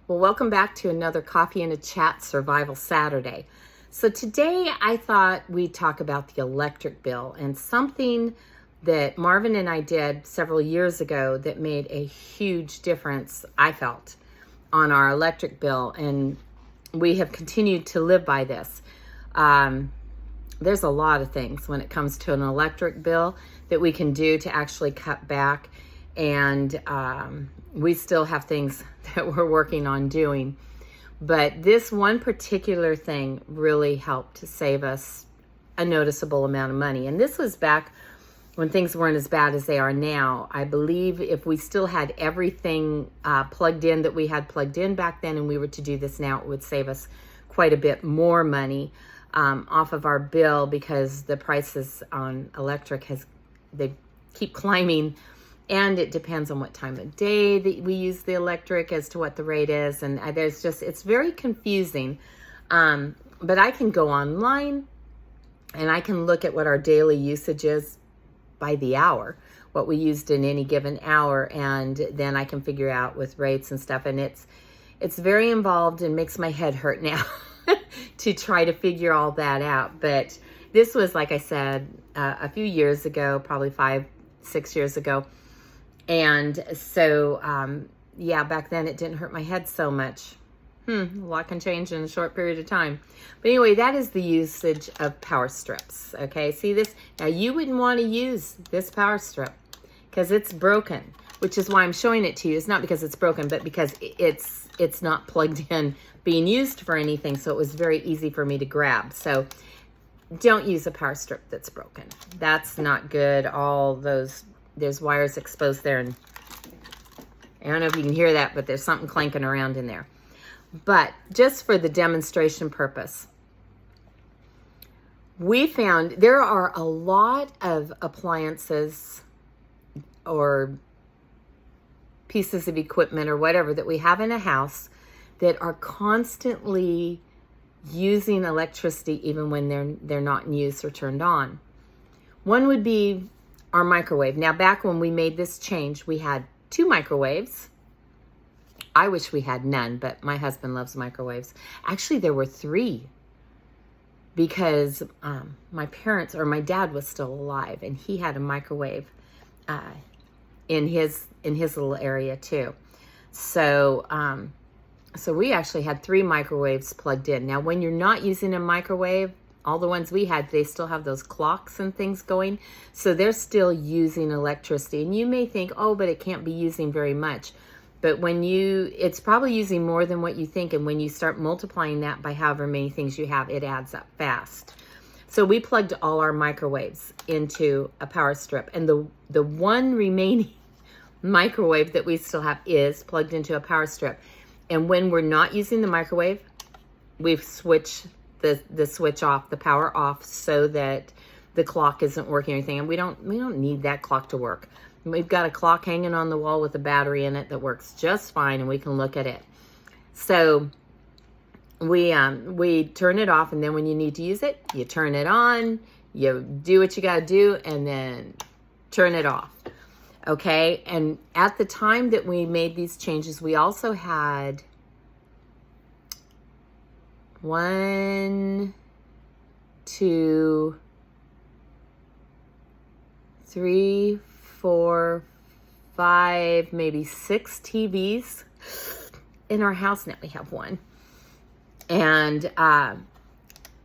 Well, welcome back to another Coffee and a Chat Survival Saturday. So today I thought we'd talk about the electric bill and something that Marvin and I did several years ago that made a huge difference, I felt, on our electric bill. And we have continued to live by this. There's a lot of things when it comes to an electric bill that we can do to actually cut back. And we still have things that we're working on doing. But this one particular thing really helped to save us a noticeable amount of money. And this was back when things weren't as bad as they are now. I believe if we still had everything plugged in that we had plugged in back then and we were to do this now, it would save us quite a bit more money off of our bill, because the prices on electric they keep climbing. And it depends on what time of day that we use the electric as to what the rate is. And it's very confusing. But I can go online and I can look at what our daily usage is by the hour, what we used in any given hour. And then I can figure out with rates and stuff. And it's very involved and makes my head hurt now to try to figure all that out. But this was, like I said, a few years ago, probably 5-6 years ago. And so, back then it didn't hurt my head so much. A lot can change in a short period of time. But anyway, that is the usage of power strips. Okay, see this? Now you wouldn't want to use this power strip because it's broken, which is why I'm showing it to you. It's not because it's broken, but because it's not plugged in being used for anything. So it was very easy for me to grab. So don't use a power strip that's broken. That's not good. There's wires exposed there, and I don't know if you can hear that, but there's something clanking around in there. But just for the demonstration purpose, we found there are a lot of appliances or pieces of equipment or whatever that we have in a house that are constantly using electricity even when they're not in use or turned on. One would be our microwave. Now, back when we made this change, we had 2 microwaves. I wish we had none, but my husband loves microwaves. Actually, there were 3 because my dad was still alive, and he had a microwave in his little area too. So we actually had 3 microwaves plugged in. Now, when you're not using a microwave, all the ones we had, they still have those clocks and things going. So they're still using electricity. And you may think, oh, but it can't be using very much. But it's probably using more than what you think. And when you start multiplying that by however many things you have, it adds up fast. So we plugged all our microwaves into a power strip. And the one remaining microwave that we still have is plugged into a power strip. And when we're not using the microwave, we've switched the switch off, the power off, so that the clock isn't working or anything. And we don't need that clock to work. We've got a clock hanging on the wall with a battery in it that works just fine, and we can look at it. So we turn it off, and then when you need to use it, you turn it on, you do what you got to do, and then turn it off. Okay? And at the time that we made these changes, we also had 1, 2, 3, 4, 5, maybe 6 TVs in our house. Now we have 1. And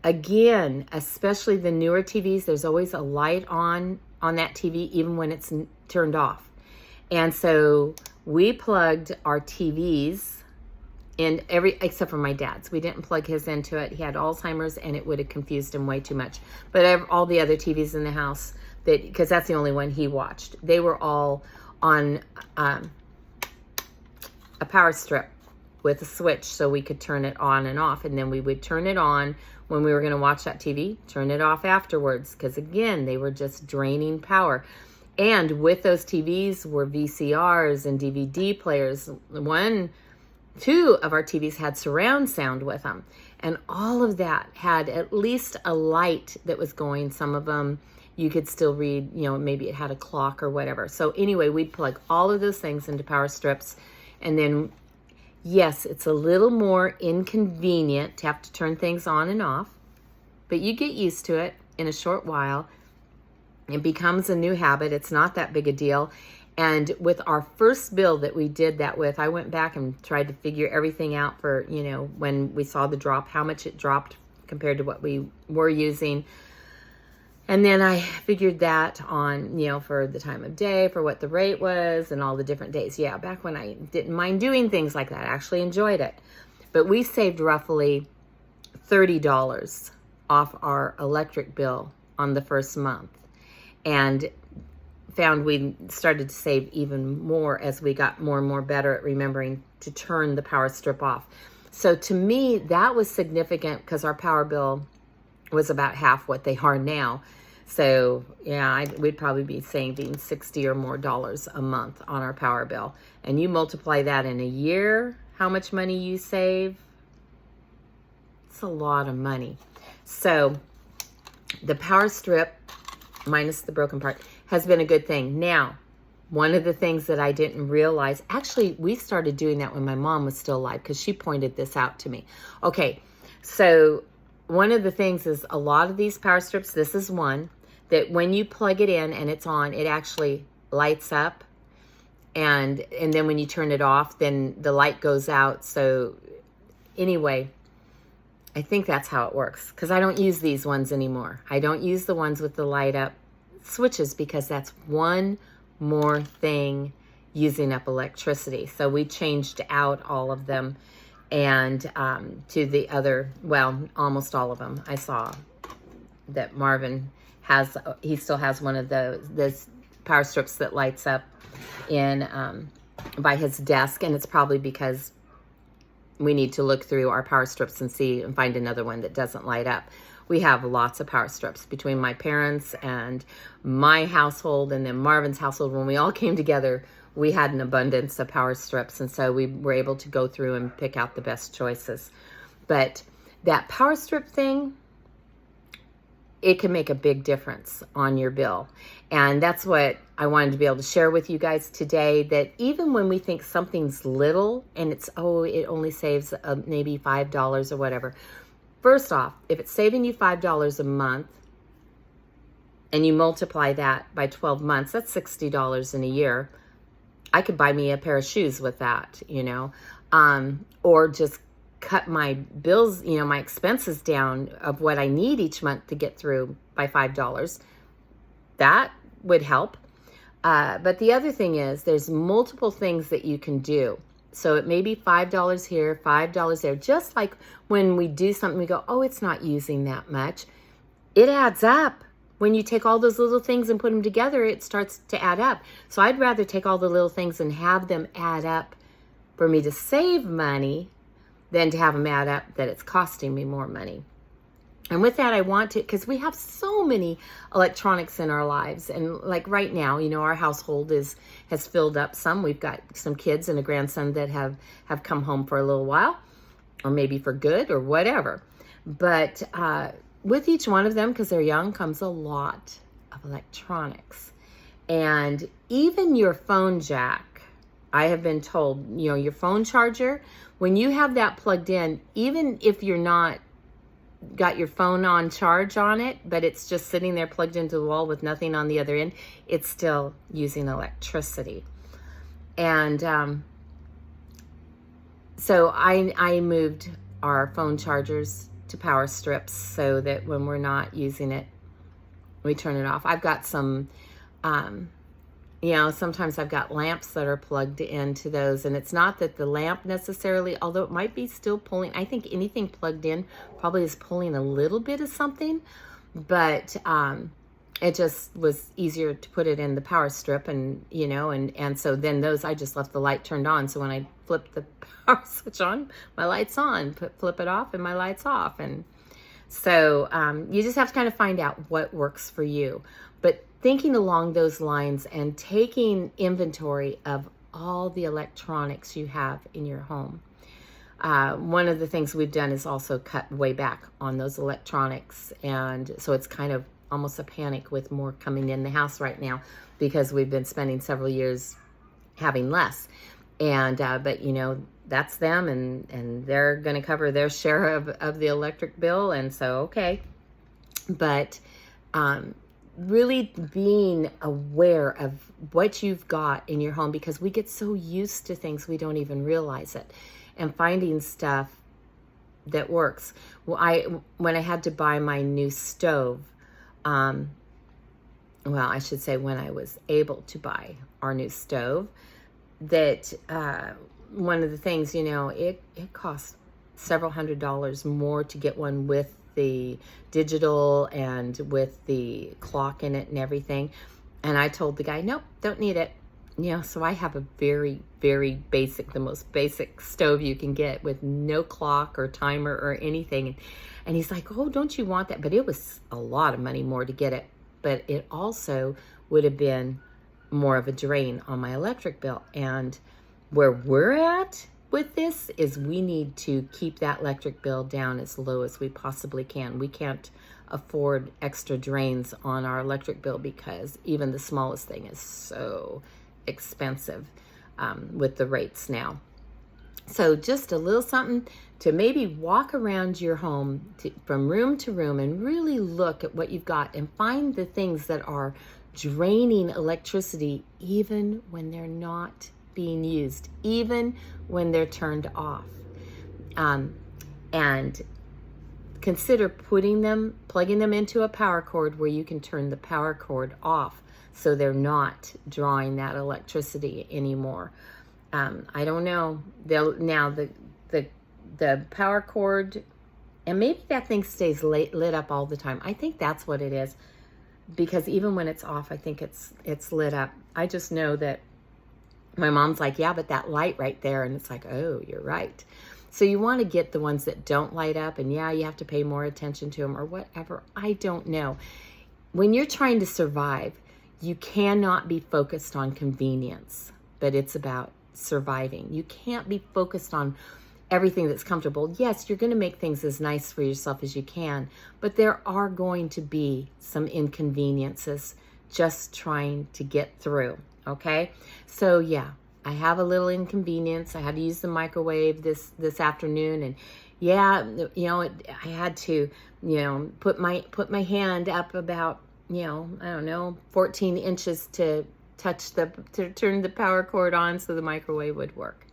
again, especially the newer TVs, there's always a light on that TV, even when it's turned off. And so we plugged our TVs in except for my dad's. We didn't plug his into it. He had Alzheimer's, and it would have confused him way too much. But all the other TVs in the house, because that's the only one he watched, they were all on a power strip with a switch, so we could turn it on and off. And then we would turn it on when we were going to watch that TV, turn it off afterwards, because again, they were just draining power. And with those TVs were VCRs and DVD players. 2 of our TVs had surround sound with them. And all of that had at least a light that was going. Some of them you could still read, maybe it had a clock or whatever. So anyway, we'd plug all of those things into power strips. And then Yes, it's a little more inconvenient to have to turn things on and off, but you get used to it in a short while. It becomes a new habit. It's not that big a deal. And with our first bill that we did that with, I went back and tried to figure everything out for, when we saw the drop, how much it dropped compared to what we were using. And then I figured that on, for the time of day, for what the rate was and all the different days. Yeah, back when I didn't mind doing things like that, I actually enjoyed it. But we saved roughly $30 off our electric bill on the first month. And found we started to save even more as we got more and more better at remembering to turn the power strip off. So to me, that was significant because our power bill was about half what they are now. So yeah, we'd probably be saving $60 or more a month on our power bill. And you multiply that in a year, how much money you save? It's a lot of money. So the power strip, minus the broken part, has been a good thing. Now, one of the things that I didn't realize, actually, we started doing that when my mom was still alive because she pointed this out to me. Okay, so one of the things is a lot of these power strips, this is one, that when you plug it in and it's on, it actually lights up. And then when you turn it off, then the light goes out. So anyway, I think that's how it works because I don't use these ones anymore. I don't use the ones with the light up switches because that's one more thing using up electricity. So we changed out all of them and to the other, well, almost all of them. I saw that Marvin he still has one of those power strips that lights up in by his desk, and it's probably because we need to look through our power strips and find another one that doesn't light up. We have lots of power strips between my parents and my household and then Marvin's household. When we all came together, we had an abundance of power strips, and so we were able to go through and pick out the best choices. But that power strip thing, it can make a big difference on your bill. And that's what I wanted to be able to share with you guys today, that even when we think something's little and it only saves maybe $5 or whatever. First off, if it's saving you $5 a month and you multiply that by 12 months, that's $60 in a year. I could buy me a pair of shoes with that, or just cut my bills, my expenses down of what I need each month to get through by $5. That would help. But the other thing is there's multiple things that you can do. So it may be $5 here, $5 there. Just like when we do something, we go, oh, it's not using that much. It adds up. When you take all those little things and put them together, it starts to add up. So I'd rather take all the little things and have them add up for me to save money than to have them add up that it's costing me more money. And with that, I want to, because we have so many electronics in our lives. And like right now, our household has filled up some. We've got some kids and a grandson that have come home for a little while, or maybe for good or whatever. But with each one of them, because they're young, comes a lot of electronics. And even your phone jack, I have been told, your phone charger, when you have that plugged in, even if you're not got your phone on charge on it, but it's just sitting there plugged into the wall with nothing on the other end, it's still using electricity. And so I moved our phone chargers to power strips so that when we're not using it, we turn it off. I've got some, sometimes I've got lamps that are plugged into those, and it's not that the lamp necessarily, although it might be still pulling, I think anything plugged in probably is pulling a little bit of something, but it just was easier to put it in the power strip, and so then those, I just left the light turned on, so when I flip the power switch on, my light's on, flip it off and my light's off. And so you just have to kind of find out what works for you. But thinking along those lines and taking inventory of all the electronics you have in your home. One of the things we've done is also cut way back on those electronics. And so it's kind of almost a panic with more coming in the house right now because we've been spending several years having less. And, but that's them, and they're going to cover their share of the electric bill. And so, okay. But really being aware of what you've got in your home, because we get so used to things we don't even realize it, and finding stuff that works. Well, when I had to buy my new stove, well, I should say when I was able to buy our new stove, that one of the things, it costs several $100s more to get one with the digital and with the clock in it and everything. And I told the guy, nope, don't need it. So I have a very, very basic, the most basic stove you can get with no clock or timer or anything. And he's like, oh, don't you want that? But it was a lot of money more to get it. But it also would have been more of a drain on my electric bill. And where we're at with this is we need to keep that electric bill down as low as we possibly can. We can't afford extra drains on our electric bill because even the smallest thing is so expensive with the rates now. So just a little something to maybe walk around your home from room to room and really look at what you've got and find the things that are draining electricity even when they're not being used, even when they're turned off. And consider plugging them into a power cord where you can turn the power cord off so they're not drawing that electricity anymore. I don't know. The power cord, and maybe that thing stays lit up all the time. I think that's what it is, because even when it's off, I think it's lit up. I just know that my mom's like, yeah, but that light right there, and it's like, oh, you're right. So you want to get the ones that don't light up, and yeah, you have to pay more attention to them or whatever. I don't know. When you're trying to survive, you cannot be focused on convenience, but it's about surviving. You can't be focused on everything that's comfortable. Yes, you're going to make things as nice for yourself as you can, but there are going to be some inconveniences just trying to get through, okay? So yeah, I have a little inconvenience. I had to use the microwave this afternoon, and yeah, I had to, put my hand up about, I don't know, 14 inches to turn the power cord on so the microwave would work.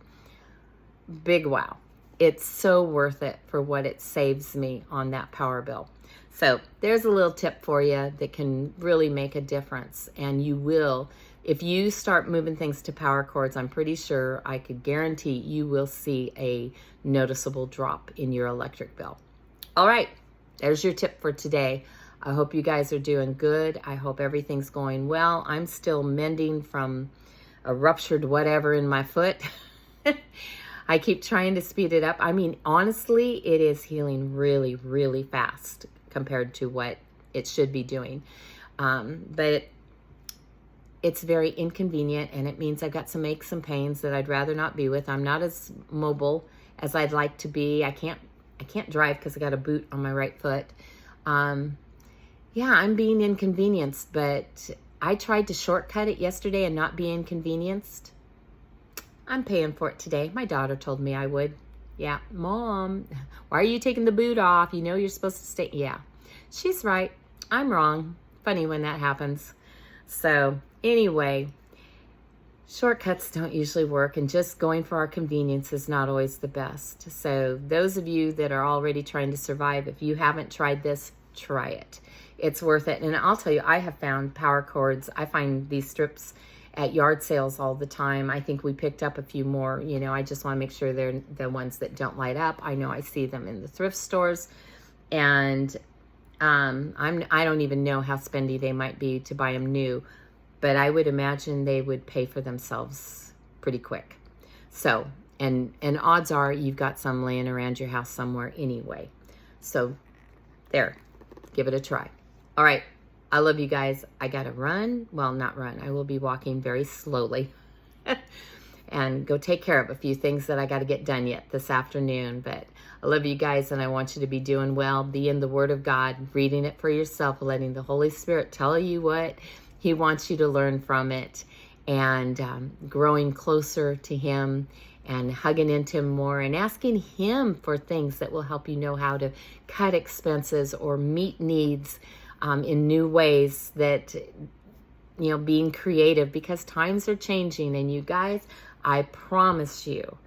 Big wow. It's so worth it for what it saves me on that power bill. So there's a little tip for you that can really make a difference. And you will, if you start moving things to power cords, I'm pretty sure, I could guarantee you will see a noticeable drop in your electric bill. All right, there's your tip for today. I hope you guys are doing good. I hope everything's going well. I'm still mending from a ruptured whatever in my foot. I keep trying to speed it up. I mean, honestly, it is healing really, really fast compared to what it should be doing. But it's very inconvenient, and it means I've got some aches and pains that I'd rather not be with. I'm not as mobile as I'd like to be. I can't drive because I got a boot on my right foot. Yeah, I'm being inconvenienced, but I tried to shortcut it yesterday and not be inconvenienced. I'm paying for it today. My daughter told me I would. Yeah, Mom, why are you taking the boot off? You know you're supposed to stay. Yeah, she's right. I'm wrong. Funny when that happens. So anyway, shortcuts don't usually work, and just going for our convenience is not always the best. So those of you that are already trying to survive, if you haven't tried this, try it. It's worth it. And I'll tell you, I have found power cords. I find these strips at yard sales all the time. I think we picked up a few more. I just want to make sure they're the ones that don't light up. I know I see them in the thrift stores, and I don't even know how spendy they might be to buy them new, but I would imagine they would pay for themselves pretty quick. So, and odds are you've got some laying around your house somewhere anyway. So there, give it a try. All right. I love you guys. I got to run. Well, not run. I will be walking very slowly and go take care of a few things that I got to get done yet this afternoon. But I love you guys, and I want you to be doing well. Be in the Word of God, reading it for yourself, letting the Holy Spirit tell you what He wants you to learn from it, and growing closer to Him and hugging into him more and asking him for things that will help you know how to cut expenses or meet needs in new ways, that, you know, being creative, because times are changing. And you guys, I promise you,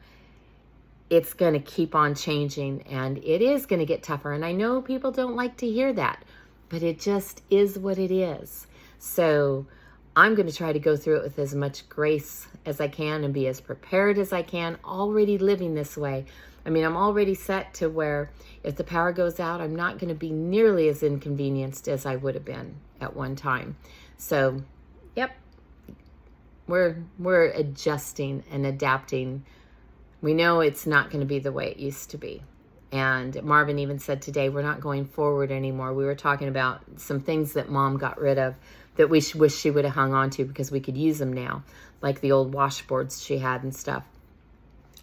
it's going to keep on changing, and it is going to get tougher. And I know people don't like to hear that, but it just is what it is. So I'm going to try to go through it with as much grace as I can and be as prepared as I can, already living this way. I mean, I'm already set to where if the power goes out, I'm not going to be nearly as inconvenienced as I would have been at one time. So, yep, we're adjusting and adapting. We know it's not going to be the way it used to be. And Marvin even said today, we're not going forward anymore. We were talking about some things that Mom got rid of that we wish she would have hung on to because we could use them now, like the old washboards she had and stuff.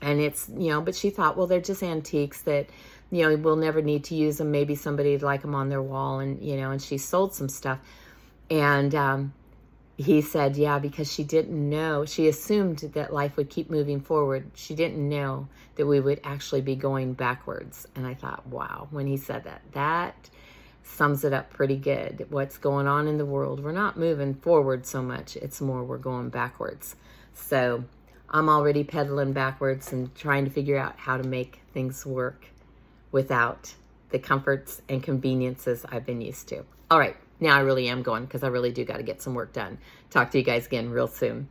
And it's, you know, but she thought, well, they're just antiques that, you know, we'll never need to use them. Maybe somebody'd like them on their wall, and, you know, and she sold some stuff. And he said, yeah, because she didn't know. She assumed that life would keep moving forward. She didn't know that we would actually be going backwards. And I thought, wow, when he said that, that sums it up pretty good. What's going on in the world? We're not moving forward so much. It's more we're going backwards. So I'm already pedaling backwards and trying to figure out how to make things work without the comforts and conveniences I've been used to. All right, now I really am going, because I really do got to get some work done. Talk to you guys again real soon.